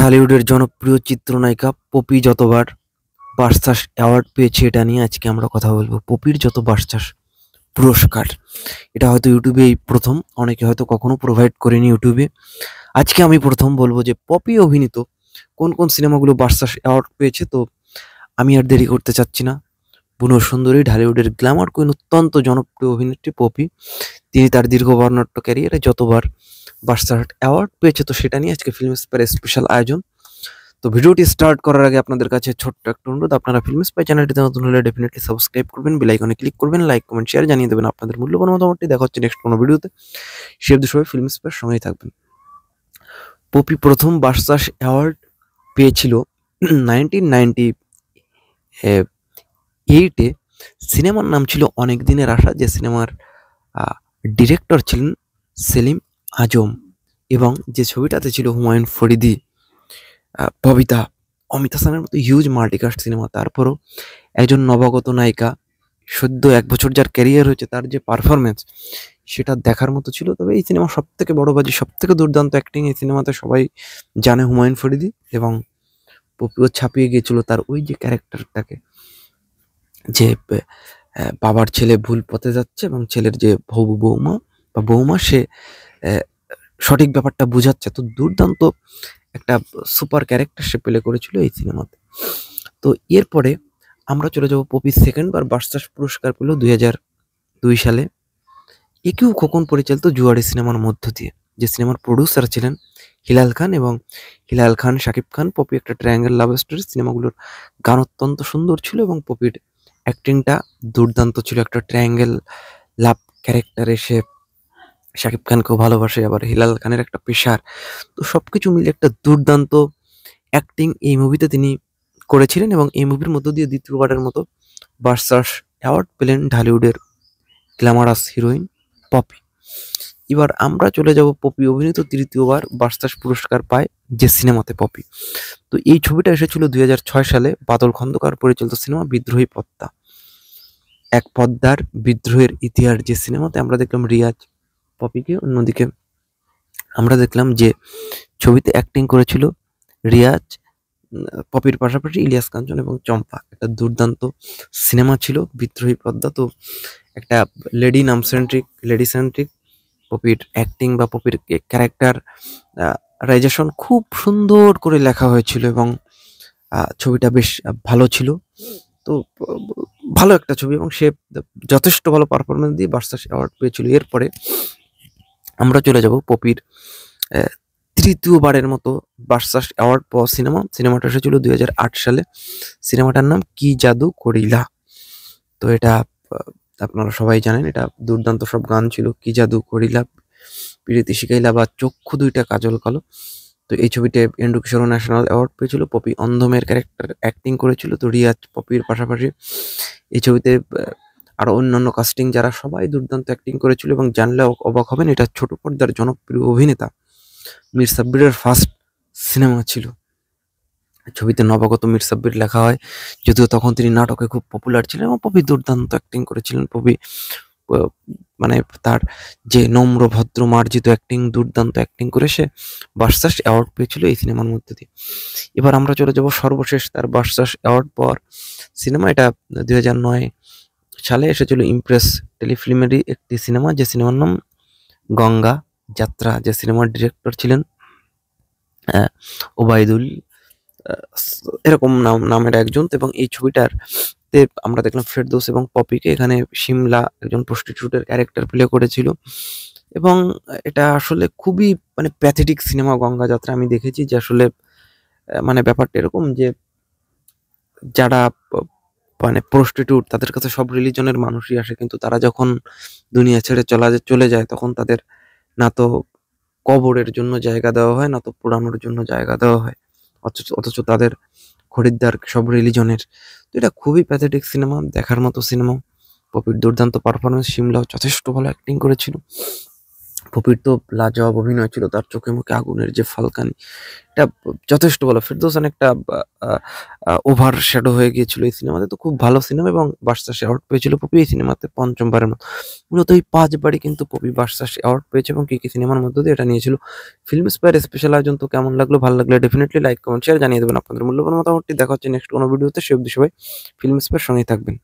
ঢালিউডের জনপ্রিয় চিত্রনায়িকা পপি যতবার বাচসাস অ্যাওয়ার্ড পেয়েছে এটা নিয়ে আজকে আমরা কথা বলবো। পপির যত বাচসাস পুরস্কার, এটা হয়তো ইউটিউবে এই প্রথম, অনেকে হয়তো কখনো প্রোভাইড করেনি ইউটিউবে। আজকে আমি প্রথম বলবো যে পপি অভিনীত কোন কোন সিনেমাগুলো বাচসাস অ্যাওয়ার্ড পেয়েছে। তো আমি আর দেরি করতে চাচ্ছি না, বুনো সুন্দরী ঢালিউডের গ্ল্যামার কুইন, অত্যন্ত জনপ্রিয় অভিনেত্রী পপি, তিনি তার দীর্ঘ বর্ণাঢ্য ক্যারিয়ারে যতবার বাচসাস অ্যাওয়ার্ড পেয়েছে, তো সেটা নিয়ে আজকে ফিল্ম স্পেয়ার স্পেশাল আয়োজন। তো ভিডিওটি স্টার্ট করার আগে আপনাদের কাছে ছোট্ট একটা অনুরোধ, আপনারা ফিল্ম স্পাই চ্যানেলটিতে নতুন হলে ডেফিনেটলি সাবস্ক্রাইব করবেন, বেল আইকনে ক্লিক করবেন, লাইক কমেন্ট শেয়ার জানিয়ে দেবেন আপনাদের মূল্যবান মতামতটি। দেখা হচ্ছে নেক্সট কোনো ভিডিওতে, সে অবধি সবাই ফিল্ম স্পাইয়ের সঙ্গেই থাকবেন। পপি প্রথম বাচসাস অ্যাওয়ার্ড পেয়েছিল 1998-এ। সিনেমার নাম ছিল অনেক দিনের আশা, যে সিনেমার ডিরেক্টর ছিলেন সেলিম আজম, এবং যে ছবিটাতে ছিল হুমায়ুন ফরিদি, ববিতা, অমিতাভ বচ্চনের মতো হিউজ মাল্টিকাস্ট সিনেমা। তারপরও একজন নবাগত নায়িকা, সদ্য 1 বছর যার ক্যারিয়ার হয়েছে, তার যে পারফরমেন্স সেটা দেখার মতো ছিল। তবে এই সিনেমা সব থেকে বড় বাজি, সব থেকে দুর্দান্ত অ্যাক্টিং এই সিনেমাতে সবাই জানে হুমায়ুন ফরিদি, এবং পপিও ছাপিয়ে গিয়েছিল তার ওই যে ক্যারেক্টারটাকে, যে বাবার ছেলে ভুল পথে যাচ্ছে এবং ছেলের যে বৌমা সে সঠিক ব্যাপারটা বুঝাচ্ছে। তো দুর্দান্ত একটা সুপার ক্যারেক্টার সে প্লে করেছিল এই সিনেমাতে। তো এরপরে আমরা চলে যাব, পপি সেকেন্ড বার বাচসাস পুরস্কার পেল 2002 সালে একেও খোকন পরিচালিত জুয়ারি সিনেমার মধ্য দিয়ে, যে সিনেমার প্রডিউসার ছিলেন হিলাল খান, এবং হিলাল খান, শাকিব খান, পপি একটা ট্রায়াঙ্গেল লাভ স্টোরি। সিনেমাগুলোর গান অত্যন্ত সুন্দর ছিল এবং পপির অ্যাক্টিংটা দুর্দান্ত ছিল। একটা ট্রায়াঙ্গেল লাভ ক্যারেক্টারে সে শাকিব খানকেও ভালোবাসে, আবার হিলাল খানের একটা পেশার, তো সবকিছু মিলে একটা দুর্দান্ত অ্যাক্টিং এই মুভিতে তিনি করেছিলেন, এবং এই মুভির মধ্য দিয়ে দ্বিতীয়বারের মতো বাচসাস অ্যাওয়ার্ড পেলেন ঢালিউডের গ্ল্যামারাস হিরোইন পপি। এবার আমরা চলে যাব পপি অভিনীত তৃতীয়বার বাচসাস পুরস্কার পায় যে সিনেমাতে পপি। তো এই ছবিটা এসেছিল 2006 সালে, বাদল খন্দকার পরিচালিত সিনেমা বিদ্রোহী পদ্মা, এক পদ্মার বিদ্রোহের ইতিহাস। যে সিনেমাতে আমরা দেখলাম রিয়াজ পপিকে, অন্যদিকে আমরা দেখলাম যে ছবিতে অ্যাক্টিং করেছিল রিয়াজ, পপির পাশাপাশি ইলিয়াস কাঞ্চন এবং চম্পা। একটা দুর্দান্ত সিনেমা ছিল বিদ্রোহী পদ্মা। তো একটা লেডি সেন্ট্রিক পপির অ্যাক্টিং বা পপির ক্যারেক্টার রাইজেশন খুব সুন্দর করে লেখা হয়েছিল, এবং ছবিটা বেশ ভালো ছিল। তো ভালো একটা ছবি, এবং সে যথেষ্ট ভালো পারফরমেন্স দিয়ে বাচসাস অ্যাওয়ার্ড পেয়েছিল। এরপরে আমরা চলে যাব পপির তৃতীয়বারের মতো বাচসাস অ্যাওয়ার্ড পাওয়া সিনেমাটা এসেছিল 2008 সালে। সিনেমাটার নাম কি জাদু করিলা। তো এটা আপনারা সবাই জানেন, এটা দুর্দান্ত সব গান ছিল, কি জাদু করিলা, প্রীতি শিখাইলা বা চক্ষু দুইটা কাজল কালো। তো এই ছবিতে এন্ড্রু কিশোর ন্যাশনাল অ্যাওয়ার্ড পেয়েছিল। পপি অন্ধমের ক্যারেক্টার অ্যাক্টিং করেছিল। তো রিয়াজ পপির পাশাপাশি এই ছবিতে আরো অন্যান্য কাস্টিং যারা, সবাই দুর্দান্ত অ্যাক্টিং করেছিল, এবং জানলে অবাক হবেন, এটা ছোট পর্দার জনপ্রিয় অভিনেতা মীর সাব্বিরের ফার্স্ট সিনেমা ছিল। ছবিতে নবাগত মীর সাব্বির লেখা হয়, যদিও তখন তিনি নাটকে খুব পপুলার ছিলেন, এবং পপি দুর্দান্ত অ্যাক্টিং করেছিলেন। পপি মানে তার যে নম্র ভদ্র মার্জিত অ্যাক্টিং, দুর্দান্ত অ্যাক্টিং করে সে বাচসাস অ্যাওয়ার্ড পেয়েছিল এই সিনেমার মধ্যে দিয়ে। এবার আমরা চলে যাব সর্বশেষ তার বাচসাস অ্যাওয়ার্ড পাওয়ার সিনেমা। এটা 2009 সালে এসেছিল ইমপ্রেস টেলিফিল্মেরই একটি সিনেমা, যে সিনেমার নাম গঙ্গা যাত্রা। যে সিনেমার ডিরেক্টর ছিলেন ওবায়দুল এরকম নামের একজন। এবং এই ছবিটার আমরা দেখলাম ফেরদৌস এবং পপিকে, এখানে শিমলা একজন প্রস্টিটিউটের ক্যারেক্টার প্লে করেছিল, এবং এটা আসলে খুবই মানে প্যাথেটিক সিনেমা গঙ্গা যাত্রা। আমি দেখেছি যে আসলে মানে ব্যাপারটা এরকম যে যারা মানে প্রস্টিটিউট, তাদের কাছে সব রিলিজনের মানুষই আসে, কিন্তু তারা যখন দুনিয়া ছেড়ে চলে যায়, তখন তাদের না তো কবরের জন্য জায়গা দেওয়া হয়, না তো পোড়ানোর জন্য জায়গা দেওয়া হয়, অথচ তাদের খরিদ্দার সব রিলিজনের। তো এটা খুবই প্যাথেটিক সিনেমা, দেখার মতো সিনেমা। পপির দুর্দান্ত পারফরমেন্স, শিমলাও যথেষ্ট ভালো অ্যাক্টিং করেছিল। পপির তো লাজবাব অভিনয় ছিল, তার চোখে মুখে আগুনের যে ফালকানি, এটা যথেষ্ট ভালো। ফেরদৌস অনেকটা ওভার শ্যাডো হয়ে গিয়েছিল এই সিনেমাতে। তো খুব ভালো সিনেমা, এবং বাচসাস অ্যাওয়ার্ড পেয়েছিল পপি এই সিনেমাতে ৫ম বারের মতো। মূলত এই ৫ বারই কিন্তু পপি বাচসাস অ্যাওয়ার্ড পেয়েছে, এবং কি সিনেমার মধ্য দিয়ে এটা নিয়েছিল। ফিল্ম স্পেয়ার স্পেশাল আয়োজন তো কেমন লাগলো? ভালো লাগলে ডেফিনিটলি লাইক, কমেন্ট, শেয়ার জানিয়ে দেবেন আপনাদের মূল্যবান মতামতটি। দেখা হচ্ছে নেক্সট কোনো ভিডিওতে। সে অবধি সবাই ফিল্ম স্পেয়ার সঙ্গেই থাকবেন।